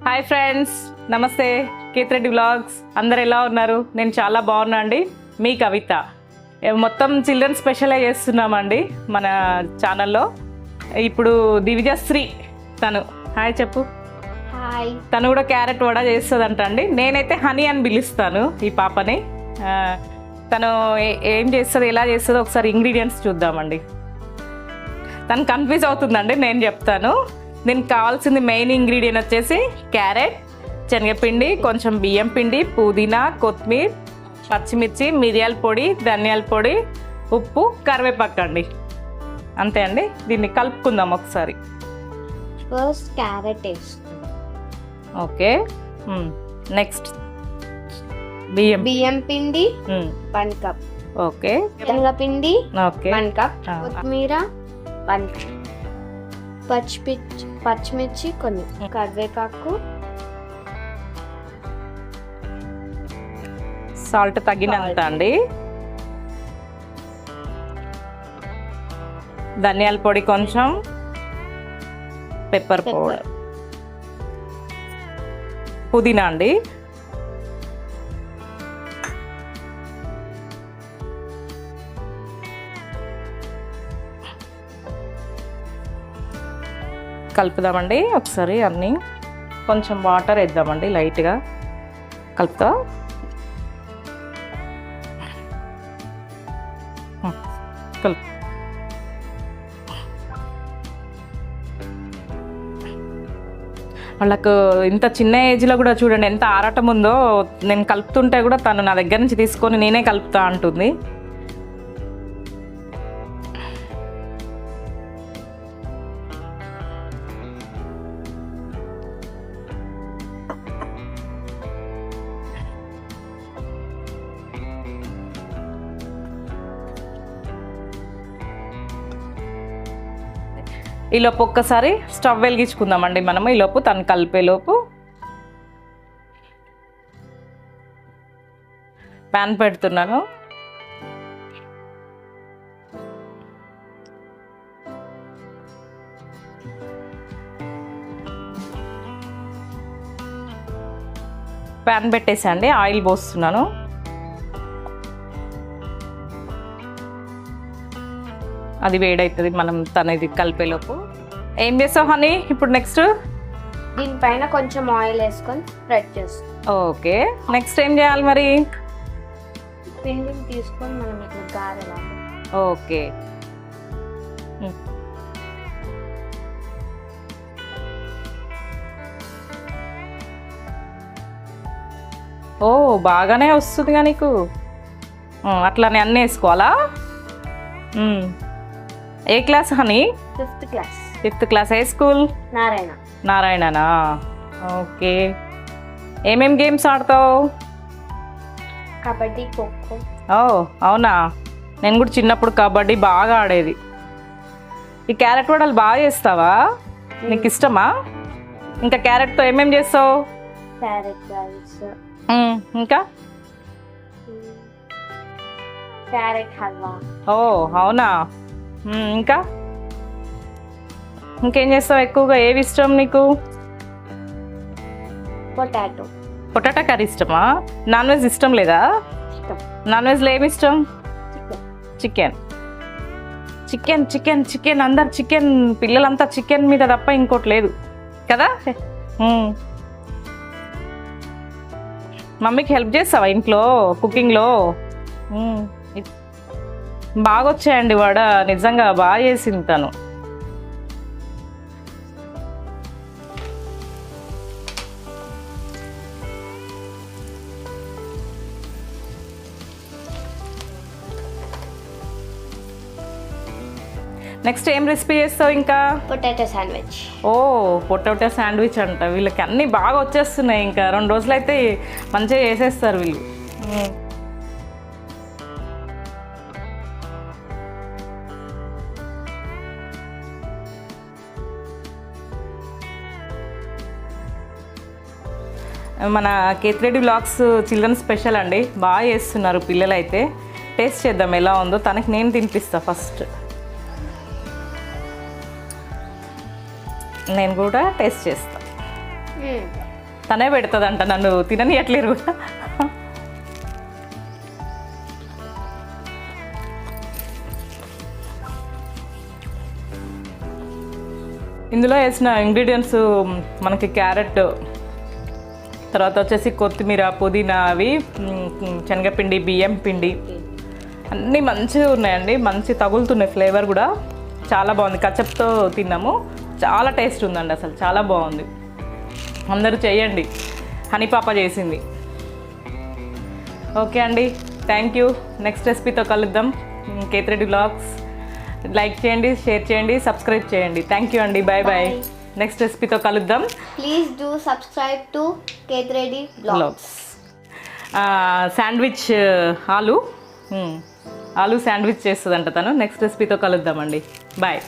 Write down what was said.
Hi friends, నమస్తే. Kethireddy vlogs అందరు ఎలా ఉన్నారు? నేను చాలా బాగున్నా అండి. మీ కవిత. మొత్తం చిల్డ్రన్ స్పెషల్ చేస్తున్నామండి మన ఛానల్లో. ఇప్పుడు దివిజశ్రీ తను హాయ్ చెప్పు. హాయ్. తను కూడా క్యారెట్ వడ చేస్తుందంట అండి. నేనైతే హనీ అని పిలుస్తాను ఈ పాపని. తను ఏం చేస్తుంది, ఎలా చేస్తుందో ఒకసారి ఇంగ్రీడియంట్స్ చూద్దామండి. తను కన్ఫ్యూజ్ అవుతుందండి, నేను చెప్తాను. దీనికి కావాల్సింది మెయిన్ ఇంగ్రీడియంట్ వచ్చేసి క్యారెట్, శనగపిండి, కొంచెం బియ్యం పిండి, పుదీనా, కొత్తిమీర, పచ్చిమిర్చి, మిరియాల పొడి, ధనియాల పొడి, ఉప్పు, కరివేపాకు అండి. అంతే అండి. దీన్ని కలుపుకుందాం ఒకసారి. ఫస్ట్ క్యారెట్ వేస్తాం. ఓకే. నెక్స్ట్ బియ్యం పిండి 1 కప్. ఓకే. శనగపిండి ఓకే 1 కప్. కొత్తిమీర 1 కప్. పచ్చిమిర్చి కొన్ని, కరివేపాకు, సాల్ట్ తగినంత అండి. ధనియాల పొడి కొంచెం, పెప్పర్ పౌడర్, పుదీనా అండి, కలుపుదామండి ఒకసారి అన్నీ. కొంచెం వాటర్ వేద్దామండి లైట్గా. కలుపుతా. కలుపు. వాళ్ళకు ఇంత చిన్న ఏజ్లో కూడా చూడండి ఎంత ఆరాటం ఉందో. నేను కలుపుతుంటే కూడా తను నా దగ్గర నుంచి తీసుకొని నేనే కలుపుతా అంటుంది. ఈలోపు ఒక్కసారి స్టవ్ వెలిగించుకుందామండి మనము. ఈలోపు తను కలిపేలోపు ప్యాన్ పెడుతున్నాను. ప్యాన్ పెట్టేసండి, ఆయిల్ పోస్తున్నాను. అది వేడవుతుంది మనం ఇది కలిపేలోపు. ఏం చేస్తావు హనీ ఇప్పుడు నెక్స్ట్? దీనిపైన కొంచెం ఆయిల్ వేసుకొని స్ప్రెడ్ చేస్తాం. ఓకే. నెక్స్ట్ ఏం చేయాలి మరి? పిండిని తీసుకొని మనం ఇట్లా గారెలా. ఓకే. ఓ బాగానే వస్తుందిగా నీకు. అట్లానే అన్నీ వేసుకోవాలా? ఏ class honey? 5th class. 5th class. ఏ స్కూల్? నారాయణనా? ఓకే. ఏమేం గేమ్స్ ఆడతావు? కబడ్డీ, ఖోఖో. ఓ అవునా? నేను కూడా చిన్నప్పుడు కబడ్డీ బాగా ఆడేది. ఈ క్యారెట్ వడలు బాగా చేస్తావా? నీకు ఇష్టమా? ఇంకా క్యారెట్తో ఏమేం చేస్తావు? క్యారెట్ రైస్, ఇంకా క్యారెట్ హల్వా. ఓ అవునా? ఇంకా ఇంకేం చేస్తావు ఎక్కువగా? ఏవి ఇష్టం నీకు? పొటాటో కర్రీ ఇష్టమా? నాన్ వెజ్ ఇష్టం లేదా? నాన్ వెజ్లో ఏమి ఇష్టం? చికెన్. చికెన్ చికెన్ చికెన్ అందరు చికెన్, పిల్లలంతా చికెన్ మీద తప్ప ఇంకోటి లేదు కదా. మమ్మీకి హెల్ప్ చేస్తావా ఇంట్లో కుకింగ్లో? బాగా వచ్చాయండి వడ, నిజంగా బాగా చేసింది తను. నెక్స్ట్ ఏం రెసిపీ చేస్తావు ఇంకా? Potato sandwich. ఓ పొటాటో శాండ్విచ్ అంట. వీళ్ళకి అన్నీ బాగా వచ్చేస్తున్నాయి. ఇంకా 2 రోజులు అయితే మంచిగా చేసేస్తారు వీళ్ళు. మన కేతిరెడ్డి వ్లాగ్స్ చిల్డ్రన్ స్పెషల్ అండి. బాగా చేస్తున్నారు పిల్లలు అయితే. టేస్ట్ చేద్దాం ఎలా ఉందో. తనకి నేను తినిపిస్తా ఫస్ట్. నేను కూడా టేస్ట్ చేస్తా. తనే పెడుతుందంట, నన్ను తిననియట్లేరు. ఇందులో వేసిన ఇంగ్రీడియంట్స్ మనకి క్యారెట్, తర్వాత వచ్చేసి కొత్తిమీర, పుదీనా, అవి శనగపిండి, బియ్యం పిండి అన్నీ మంచిగా ఉన్నాయండి. మంచి తగులుతున్నాయి, ఫ్లేవర్ కూడా చాలా బాగుంది. కచప్తో తిన్నాము, చాలా టేస్ట్ ఉందండి, అసలు చాలా బాగుంది. అందరూ చేయండి, హనీ పాప చేసింది. ఓకే అండి, థ్యాంక్ యూ. నెక్స్ట్ రెసిపీతో కలుద్దాం. కేతిరెడ్డి వ్లాగ్స్ లైక్ చేయండి, షేర్ చేయండి, సబ్స్క్రైబ్ చేయండి. థ్యాంక్ యూ అండి, బాయ్ బాయ్. నెక్స్ట్ రెసిపీతో కలుద్దాం. Please do subscribe to Kethireddy blogs. Sandwich ఆలు శాండ్విచ్ చేస్తుందంట తను. నెక్స్ట్ రెసిపీతో కలుద్దామండి, బాయ్.